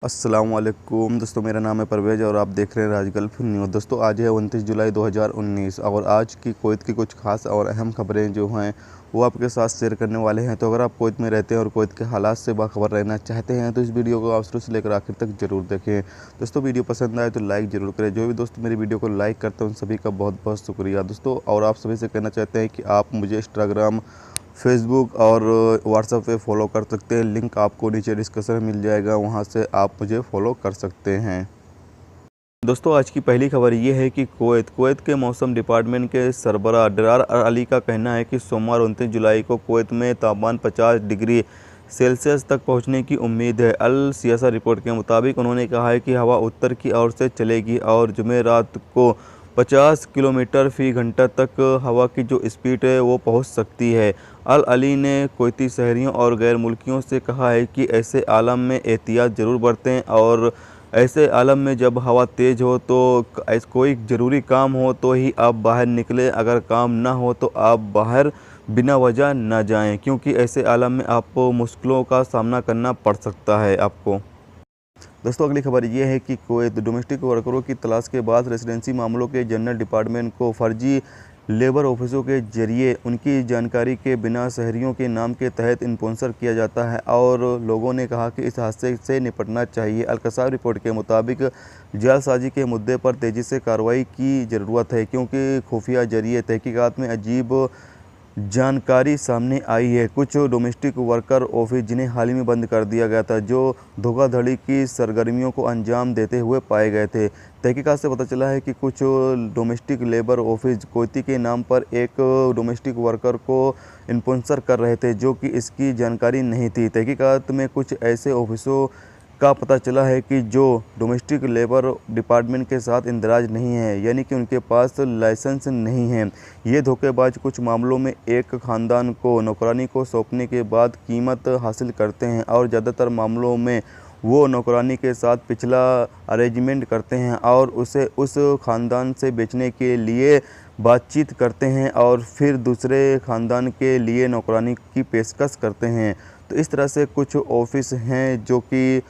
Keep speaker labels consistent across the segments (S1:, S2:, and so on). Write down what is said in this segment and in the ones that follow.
S1: अस्सलाम वालेकुम दोस्तों, मेरा नाम है परवेज़ और आप देख रहे हैं राज गल्फ न्यूज़। दोस्तों आज है 29 जुलाई 2019 और आज की कुवैत की कुछ खास और अहम खबरें जो हैं वो आपके साथ शेयर करने वाले हैं। तो अगर आप कुवैत में रहते हैं और कुवैत के हालात से बाखबर रहना चाहते हैं तो इस वीडियो को आप शुरू से लेकर आखिर तक ज़रूर देखें। दोस्तों वीडियो पसंद आए तो लाइक ज़रूर करें। जो भी दोस्त मेरी वीडियो को लाइक करते हैं उन सभी का बहुत बहुत शुक्रिया दोस्तों। और आप सभी से कहना चाहते हैं कि आप मुझे इंस्टाग्राम, फेसबुक और व्हाट्सएप पे फॉलो कर सकते हैं। लिंक आपको नीचे डिस्क्रिप्शन में मिल जाएगा, वहां से आप मुझे फॉलो कर सकते हैं। दोस्तों आज की पहली खबर ये है कि कुवैत के मौसम डिपार्टमेंट के सरबराह डरार अली का कहना है कि सोमवार 29 जुलाई को कुवैत में तापमान 50 डिग्री सेल्सियस तक पहुंचने की उम्मीद है। अल सियासा रिपोर्ट के मुताबिक उन्होंने कहा है कि हवा उत्तर की ओर से चलेगी और जुमेरात को 50 किलोमीटर फी घंटा तक हवा की जो स्पीड है वो पहुंच सकती है। अल अली ने कुवैती शहरियों और गैर मुल्कियों से कहा है कि ऐसे आलम में एहतियात ज़रूर बरतें और ऐसे आलम में जब हवा तेज़ हो तो कोई ज़रूरी काम हो तो ही आप बाहर निकलें। अगर काम ना हो तो आप बाहर बिना वजह ना जाएं, क्योंकि ऐसे आलम में आपको मुश्किलों का सामना करना पड़ सकता है आपको। दोस्तों अगली खबर ये है कि कुवैत डोमेस्टिक वर्करों की तलाश के बाद रेसिडेंसी मामलों के जनरल डिपार्टमेंट को फर्जी लेबर ऑफिसों के जरिए उनकी जानकारी के बिना शहरियों के नाम के तहत स्पॉन्सर किया जाता है और लोगों ने कहा कि इस हादसे से निपटना चाहिए। अल-कसाब रिपोर्ट के मुताबिक जालसाजी के मुद्दे पर तेज़ी से कार्रवाई की ज़रूरत है, क्योंकि खुफिया जरिए तहकीकात में अजीब जानकारी सामने आई है। कुछ डोमेस्टिक वर्कर ऑफिस जिन्हें हाल ही में बंद कर दिया गया था, जो धोखाधड़ी की सरगर्मियों को अंजाम देते हुए पाए गए थे। तहकीकात से पता चला है कि कुछ डोमेस्टिक लेबर ऑफिस कुवैती के नाम पर एक डोमेस्टिक वर्कर को स्पॉन्सर कर रहे थे, जो कि इसकी जानकारी नहीं थी। तहकीकात में कुछ ऐसे ऑफिसों का पता चला है कि जो डोमेस्टिक लेबर डिपार्टमेंट के साथ इंदराज नहीं है, यानी कि उनके पास लाइसेंस नहीं है। ये धोखेबाज कुछ मामलों में एक ख़ानदान को नौकरानी को सौंपने के बाद कीमत हासिल करते हैं और ज़्यादातर मामलों में वो नौकरानी के साथ पिछला अरेंजमेंट करते हैं और उसे उस ख़ानदान से बेचने के लिए बातचीत करते हैं और फिर दूसरे ख़ानदान के लिए नौकरानी की पेशकश करते हैं। तो इस तरह से कुछ ऑफिस हैं जो कि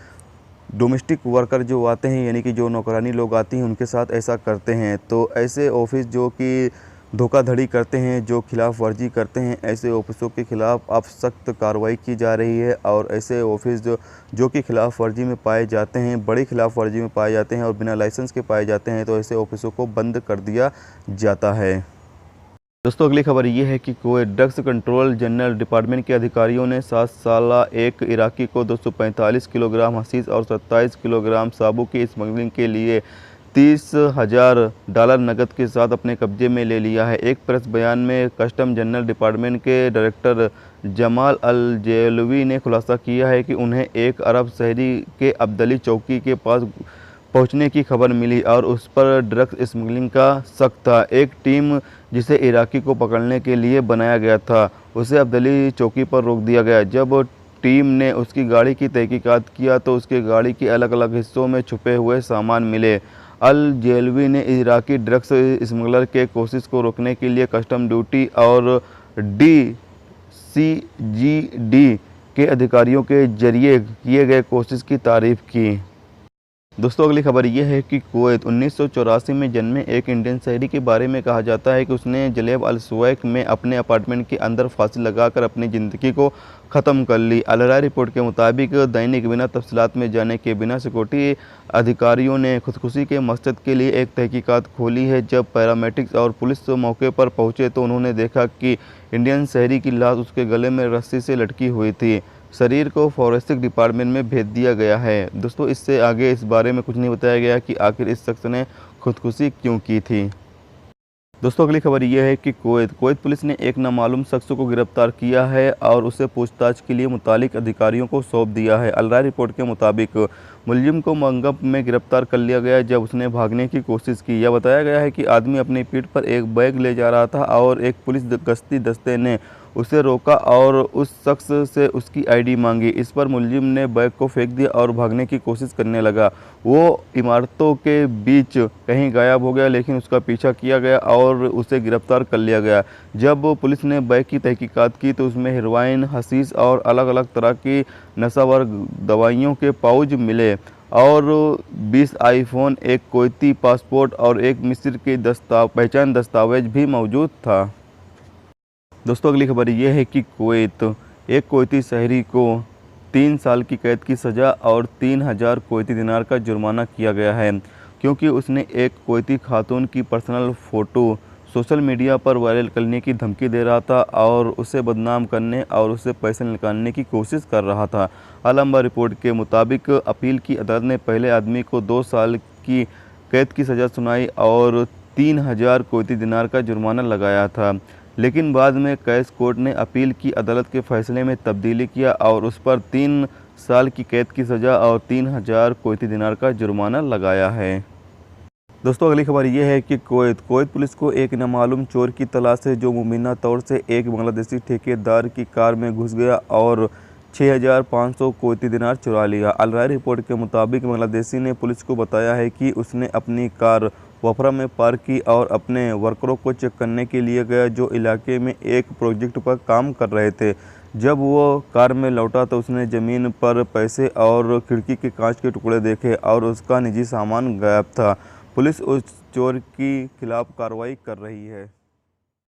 S1: डोमेस्टिक वर्कर जो आते हैं, यानी कि जो नौकरानी लोग आती हैं, उनके साथ ऐसा करते हैं। तो ऐसे ऑफिस जो कि धोखाधड़ी करते हैं, जो खिलाफ वर्जी करते हैं, ऐसे ऑफिसों के ख़िलाफ़ अब सख्त कार्रवाई की जा रही है। और ऐसे ऑफिस जो कि खिलाफ वर्जी में पाए जाते हैं, बड़ी खिलाफ वर्जी में पाए जाते हैं और बिना लाइसेंस के पाए जाते हैं, तो ऐसे ऑफिसों को बंद कर दिया जाता है। दोस्तों अगली खबर ये है कि Kuwait drugs control general department के अधिकारियों ने 7 साला एक इराकी को 245 किलोग्राम हशीश और 27 किलोग्राम साबु की स्मगलिंग के लिए $30,000 नकद के साथ अपने कब्जे में ले लिया है। एक प्रेस बयान में कस्टम जनरल डिपार्टमेंट के डायरेक्टर जमाल अल जेलवी ने खुलासा किया है कि उन्हें एक अरब शहरी के अब्दली चौकी के पास पहुंचने की खबर मिली और उस पर ड्रग्स स्मगलिंग का शक था। एक टीम जिसे इराकी को पकड़ने के लिए बनाया गया था, उसे अब्दली चौकी पर रोक दिया गया। जब टीम ने उसकी गाड़ी की तहकीकात किया तो उसके गाड़ी के अलग अलग हिस्सों में छुपे हुए सामान मिले। अल जेलवी ने इराकी ड्रग्स स्मगलर के कोशिश को रोकने के लिए कस्टम ड्यूटी और DCGD के अधिकारियों के जरिए किए गए कोशिश की तारीफ की। दोस्तों अगली खबर यह है कि कुवैत 1984 में जन्मे एक इंडियन शहरी के बारे में कहा जाता है कि उसने जलेब अल सुवैक में अपने अपार्टमेंट के अंदर फांसी लगाकर अपनी ज़िंदगी को ख़त्म कर ली। अल राय रिपोर्ट के मुताबिक दैनिक बिना तफसीलात में जाने के बिना सिक्योरिटी अधिकारियों ने खुदकुशी के मकसद के लिए एक तहकीकात खोली है। जब पैरामेडिक्स और पुलिस मौके पर पहुंचे तो उन्होंने देखा कि इंडियन शहरी की लाश उसके गले में रस्सी से लटकी हुई थी। शरीर को फॉरेंसिक डिपार्टमेंट में भेज दिया गया है। दोस्तों इससे आगे इस बारे में कुछ नहीं बताया गया कि आखिर इस शख्स ने खुदकुशी क्यों की थी। दोस्तों अगली खबर यह है कि कुवैत पुलिस ने एक नामालूम शख्स को गिरफ्तार किया है और उसे पूछताछ के लिए मुतालिक अधिकारियों को सौंप दिया है। अल राय रिपोर्ट के मुताबिक मुलजिम को मंगप में गिरफ्तार कर लिया गया जब उसने भागने की कोशिश की। यह बताया गया है कि आदमी अपनी पीठ पर एक बैग ले जा रहा था और एक पुलिस गश्ती दस्ते ने उसे रोका और उस शख्स से उसकी आईडी मांगी। इस पर मुलजिम ने बैग को फेंक दिया और भागने की कोशिश करने लगा। वो इमारतों के बीच कहीं गायब हो गया, लेकिन उसका पीछा किया गया और उसे गिरफ्तार कर लिया गया। जब पुलिस ने बैग की तहकीकात की तो उसमें हेरोइन, हशीश और अलग अलग तरह की नशावर दवाइयों के पाउच मिले और 20 आईफोन, एक कुवैती पासपोर्ट और एक मिस्र के पहचान दस्तावेज भी मौजूद था। दोस्तों अगली खबर यह है कि एक कुवैती शहरी को 3 साल की कैद की सज़ा और 3000 कुवैती दिनार का जुर्माना किया गया है, क्योंकि उसने एक कुवैती खातून की पर्सनल फ़ोटो सोशल मीडिया पर वायरल करने की धमकी दे रहा था और उसे बदनाम करने और उससे पैसे निकालने की कोशिश कर रहा था। आलमबार रिपोर्ट के मुताबिक अपील की अदालत ने पहले आदमी को 2 साल की कैद की सज़ा सुनाई और 3000 कुवैती दिनार का जुर्माना लगाया था, लेकिन बाद में कैस कोर्ट ने अपील की अदालत के फैसले में तब्दीली किया और उस पर 3 साल की कैद की सज़ा और 3000 कुवैती दिनार का जुर्माना लगाया है। दोस्तों अगली खबर यह है कि कुवैत पुलिस को एक नामालूम चोर की तलाश है, जो मुबीना तौर से एक बांग्लादेशी ठेकेदार की कार में घुस गया और 6500 कुवैती दिनार चुरा लिया। अल राय रिपोर्ट के मुताबिक बांग्लादेशी ने पुलिस को बताया है कि उसने अपनी कार वफरा में पार्क की और अपने वर्करों को चेक करने के लिए गया, जो इलाके में एक प्रोजेक्ट पर काम कर रहे थे। जब वो कार में लौटा तो उसने ज़मीन पर पैसे और खिड़की के कांच के टुकड़े देखे और उसका निजी सामान गायब था। पुलिस उस चोर के खिलाफ कार्रवाई कर रही है।